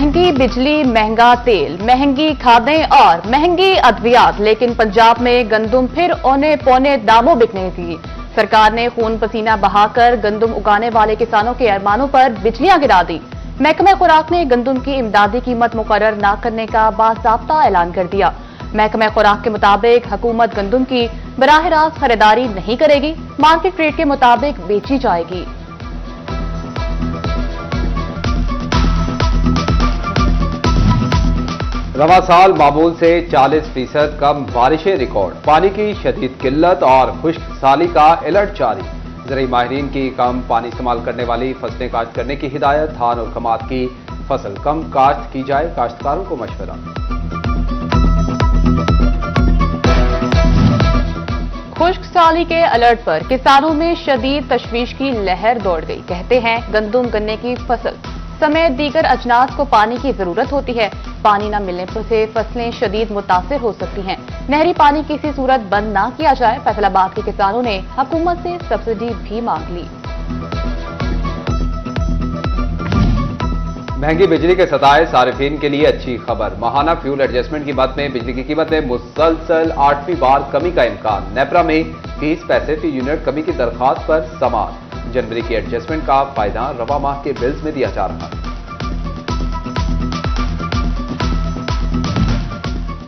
महंगी बिजली, महंगा तेल, महंगी खादें और महंगी अद्वियात, लेकिन पंजाब में गंदुम फिर औने पौने दामों बिकने लगी। सरकार ने खून पसीना बहाकर गंदुम उगाने वाले किसानों के अरमानों पर बिजलियां गिरा दी। महकमा खुराक ने गंदुम की इमदादी कीमत मुकर्रर न करने का बाज़ाब्ता ऐलान कर दिया। महकमा खुराक के मुताबिक हुकूमत गंदुम की बराह रास्त खरीदारी नहीं करेगी, मार्केट रेट के मुताबिक बेची जाएगी। रवा साल मामूल से 40% कम बारिशें रिकॉर्ड, पानी की शदीद किल्लत और खुश्क साली का अलर्ट जारी। ज़राई माहिरीन की कम पानी इस्तेमाल करने वाली फसलें काश्त करने की हिदायत। धान और कमात की फसल कम काश्त की जाए, काश्तकारों को मशवरा। खुश्क साली के अलर्ट पर किसानों में शदीद तशवीश की लहर दौड़ गई। कहते हैं गंदुम गन्ने की फसल समेत दीगर अजनास को पानी की जरूरत होती है। पानी न मिलने से फसलें शदीद मुतासिर हो सकती हैं। नहरी पानी किसी सूरत बंद न किया जाए। फैसलाबाद के किसानों ने हुकूमत से सब्सिडी भी मांग ली। महंगी बिजली के सताए सारिफीन के लिए अच्छी खबर। माहाना फ्यूल एडजस्टमेंट की मद में बिजली की कीमत में मुसलसल 8वीं बार कमी का इम्कान। नेपरा में 30 पैसे फी यूनिट कमी की दरखास्त पर समाअत। जनवरी की एडजस्टमेंट का फायदा रवा माह के बिल्स में दिया जा रहा है।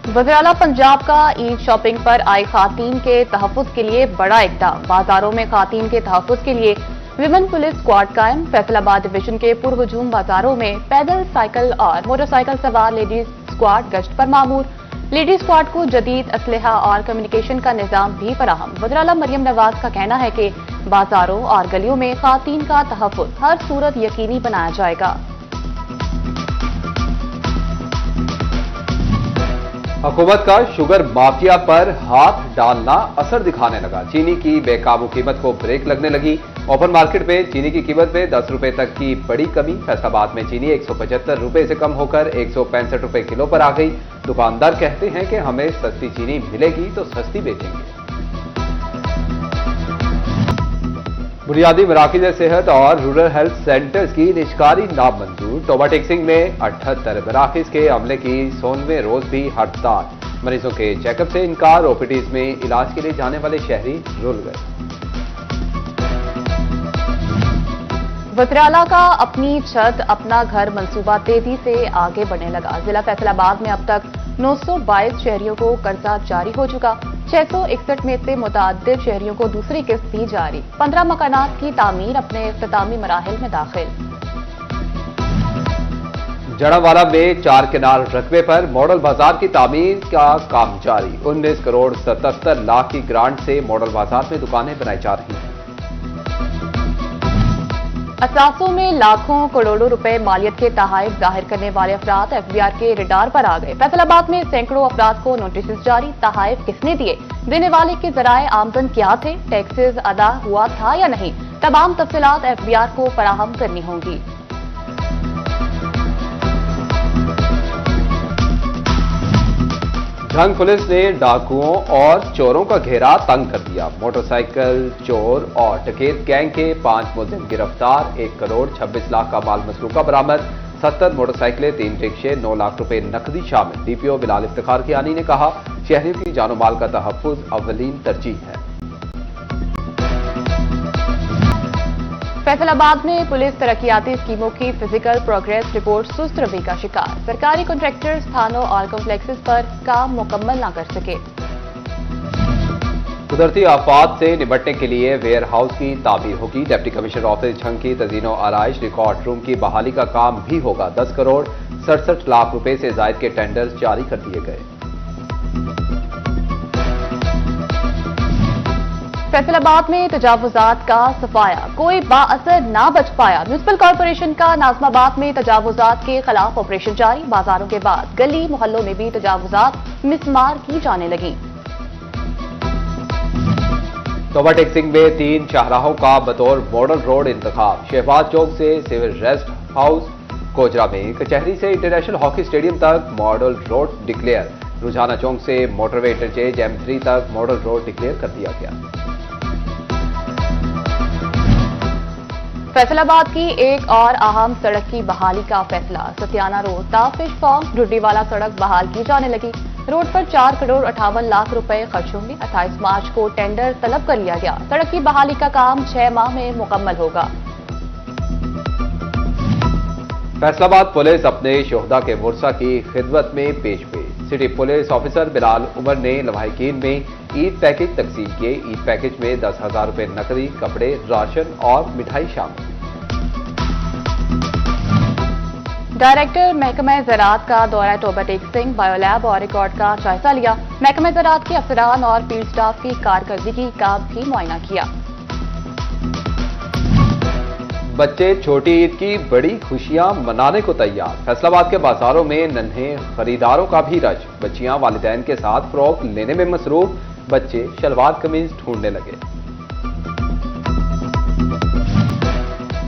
वज़ीर-ए-आला पंजाब का ईद शॉपिंग पर आई खातीन के तहफ़्फ़ुज़ के लिए बड़ा इक़दाम। बाजारों में खातीन के तहफ़्फ़ुज़ के लिए विमेन पुलिस स्क्वाड कायम। फैसलाबाद डिवीजन के पुरहुजूम बाजारों में पैदल, साइकिल और मोटरसाइकिल सवार लेडीज स्क्वाड गश्त पर मामूर। लेडीज स्क्वाड को जदीद असलहा और कम्युनिकेशन का निजाम भी फराहम। वज़ीर-ए-आला मरियम नवाज का कहना है कि बाजारों और गलियों में खातीन का तहफ़्फ़ुज़ हर सूरत यकीनी बनाया जाएगा। हुकूमत का शुगर माफिया पर हाथ डालना असर दिखाने लगा। चीनी की बेकाबू कीमत को ब्रेक लगने लगी। ओपन मार्केट में चीनी की कीमत में 10 रुपए तक की बड़ी कमी। फैसलाबाद में चीनी 175 रुपए से कम होकर 165 रुपए किलो पर आ गई। दुकानदार कहते हैं कि हमें सस्ती चीनी मिलेगी तो सस्ती बेचेंगे। बुनियादी मराकज़ सेहत और रूरल हेल्थ सेंटर्स की निजकारी नामंजूर। टोबा टेक्सिंग में 78 मराकज़ के अमले की 100वें रोज भी हड़ताल। मरीजों के चेकअप से इनकार। ओपीडीज में इलाज के लिए जाने वाले शहरी रुल गए। वज़ीर-ए-आला का अपनी छत अपना घर मंसूबा तेजी से आगे बढ़ने लगा। जिला फैसलाबाद में अब तक 922 शहरियों को कर्जा जारी हो चुका। 661 में से मुतअद्दिद शहरियों को दूसरी किस्त दी जारी। 15 मकानात की तामीर अपने इख्तितामी मराहिल में दाखिल। जड़ावाला में 4 किनार रकबे पर मॉडल बाजार की तामीर का काम जारी। 19 करोड़ 77 लाख की ग्रांट से मॉडल बाजार में दुकानें बनाई जा रही हैं। असासों में लाखों करोड़ों रुपए मालियत के तहाइफ जाहिर करने वाले अफराद एफबीआर के रडार पर आ गए। फैसलाबाद में सैकड़ों अफराद को नोटिस जारी। तहाइफ किसने दिए, देने वाले के जराए आमदन क्या थे, टैक्सेस अदा हुआ था या नहीं, तमाम तफसीलात एफबीआर को फराहम करनी होंगी। झंग पुलिस ने डाकुओं और चोरों का घेरा तंग कर दिया। मोटरसाइकिल चोर और डकैत गैंग के 5 मुलजिम गिरफ्तार। 1 करोड़ 26 लाख का माल मसरूका बरामद। 70 मोटरसाइकिलें, 3 रिक्शे, 9 लाख रुपए नकदी शामिल। डीपीओ बिलाल इफ्तिखार कियानी ने कहा, शहरियों की जानो माल का तहफ्फुज अव्वलीन तरजीह है। फैसलाबाद में पुलिस तरक्याती स्कीमों की फिजिकल प्रोग्रेस रिपोर्ट सुस्त रवि का शिकार। सरकारी कॉन्ट्रैक्टर्स थानों और कॉम्प्लेक्सेस पर काम मुकम्मल न कर सके। कुदरती आफात से निपटने के लिए वेयर हाउस की तामीर होगी। डिप्टी कमिश्नर ऑफिस झंग की तज़ीनो आराइश रिकॉर्ड रूम की बहाली का काम भी होगा। 10 करोड़ 67 लाख रुपए से जायद के टेंडर्स जारी कर दिए गए। फैसलाबाद में तजावुजात का सफाया, कोई बाअसर ना बच पाया। म्यूनिसिपल कॉर्पोरेशन का नाज़माबाद में तजावुजात के खिलाफ ऑपरेशन जारी। बाजारों के बाद गली मोहल्लों में भी तजावुजात मिसमार की जाने लगी। टोबा टेक्सिंग में 3 शाहराहों का बतौर मॉडल रोड इंतखाब। शहबाज चौक से सिविल रेस्ट हाउस, कोजरा में कचहरी से इंटरनेशनल हॉकी स्टेडियम तक मॉडल रोड डिक्लेयर। रुझाना चौक से मोटरवे इंटरचेंज M3 तक मॉडल रोड डिक्लेयर कर दिया गया। फैसलाबाद की एक और अहम सड़क की बहाली का फैसला। सतियाना रोड ताफिश फार्म ढुड्डीवाला सड़क बहाल की जाने लगी। रोड पर 4 करोड़ 58 लाख रुपए खर्च होंगे। 28 मार्च को टेंडर तलब कर लिया गया। सड़क की बहाली का काम 6 माह में मुकम्मल होगा। फैसलाबाद पुलिस अपने शोहदा के मुर्सा की खिदमत में पेश। City police officer Bilal Umar ने लवाहिकीन में ईद पैकेज तकसीम किए। ईद पैकेज में 10,000 रुपए नकदी, कपड़े, राशन और मिठाई शामिल। डायरेक्टर महकमा ज़राअत का दौरा टोबा टेक सिंह बायोलैब और रिकॉर्ड का जायजा लिया। महकमा ज़राअत के अफसरान और फील्ड स्टाफ की कारकर्दगी का भी मुआयना किया। बच्चे छोटी ईद की बड़ी खुशियां मनाने को तैयार। फैसलाबाद के बाजारों में नन्हे खरीदारों का भी रश। बच्चियां वालिदैन के साथ फ्रॉक लेने में मसरूफ। बच्चे शलवार कमीज ढूंढने लगे।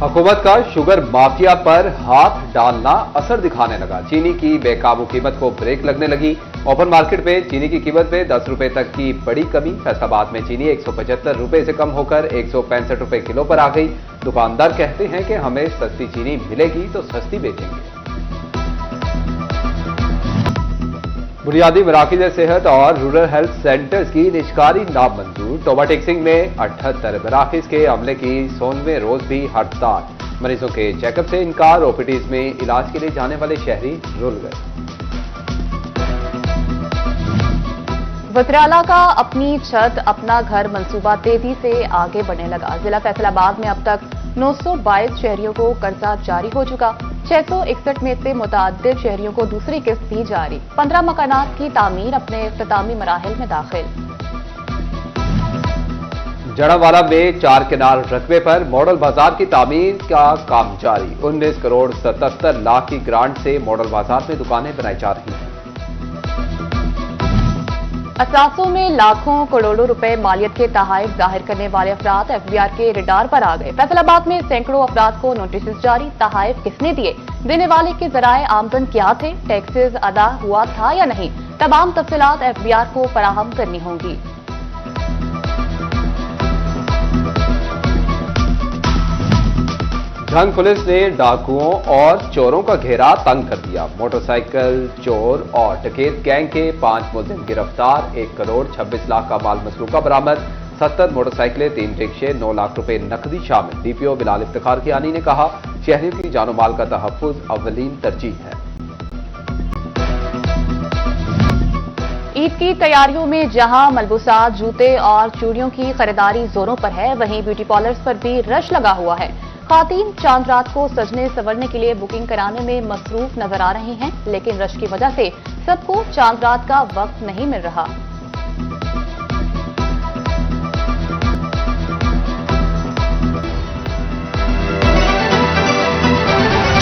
हुकूमत का शुगर माफिया पर हाथ डालना असर दिखाने लगा। चीनी की बेकाबू कीमत को ब्रेक लगने लगी। ओपन मार्केट में चीनी की कीमत में 10 रुपए तक की बड़ी कमी। फैसलाबाद में चीनी 175 रुपए से कम होकर 165 रुपए किलो पर आ गई। दुकानदार कहते हैं कि हमें सस्ती चीनी मिलेगी तो सस्ती बेचेंगे। बुनियादी मराकज़ सेहत और रूरल हेल्थ सेंटर्स की निष्कारी नामंजूर। टोबा टेक सिंह में 78 मराकज़ के अमले की 16वें रोज भी हड़ताल। मरीजों के चेकअप से इनकार। ओपीडीज में इलाज के लिए जाने वाले शहरी रुल गए। वज़राला का अपनी छत अपना घर मंसूबा तेजी से आगे बढ़ने लगा। जिला फैसलाबाद में अब तक 922 शहरियों को कर्जा जारी हो चुका। 661 में से मुतअद्दिद शहरियों को दूसरी किस्त भी जारी। 15 मकानात की तामीर अपने इख्तितामी मराहिल में दाखिल। जड़ावाला में 4 केनाल रकबे पर मॉडल बाजार की तामीर का काम जारी। 19 करोड़ 77 लाख की ग्रांट से मॉडल बाजार में दुकानें बनाई जा रही हैं। असासों में लाखों करोड़ों रुपए मालियत के तहाइफ जाहिर करने वाले अफराद एफबीआर के रडार पर आ गए। फैसलाबाद में सैकड़ों अफराद को नोटिस जारी। तहाइफ किसने दिए, देने वाले के जराए आमदन क्या थे, टैक्सेस अदा हुआ था या नहीं, तमाम तफसीलात एफबीआर को फराहम करनी होंगी। झंग पुलिस ने डाकुओं और चोरों का घेरा तंग कर दिया। मोटरसाइकिल चोर और डकैत गैंग के 5 मुलजिम गिरफ्तार। 1 करोड़ 26 लाख का माल मसरूका बरामद। 70 मोटरसाइकिलें, 3 रिक्शे, 9 लाख रुपए नकदी शामिल। डीपीओ बिलाल इफ्तिखार कियानी ने कहा, शहरियों की जानो माल का तहफ्फुज अव्वलीन तरजीह है। ईद की तैयारियों में जहां मलबूसात, जूते और चूड़ियों की खरीदारी जोरों पर है, वहीं ब्यूटी पार्लर्स पर भी रश लगा हुआ है। खातीन चांद रात को सजने संवरने के लिए बुकिंग कराने में मसरूफ नजर आ रही हैं, लेकिन रश की वजह से सबको चांद रात का वक्त नहीं मिल रहा।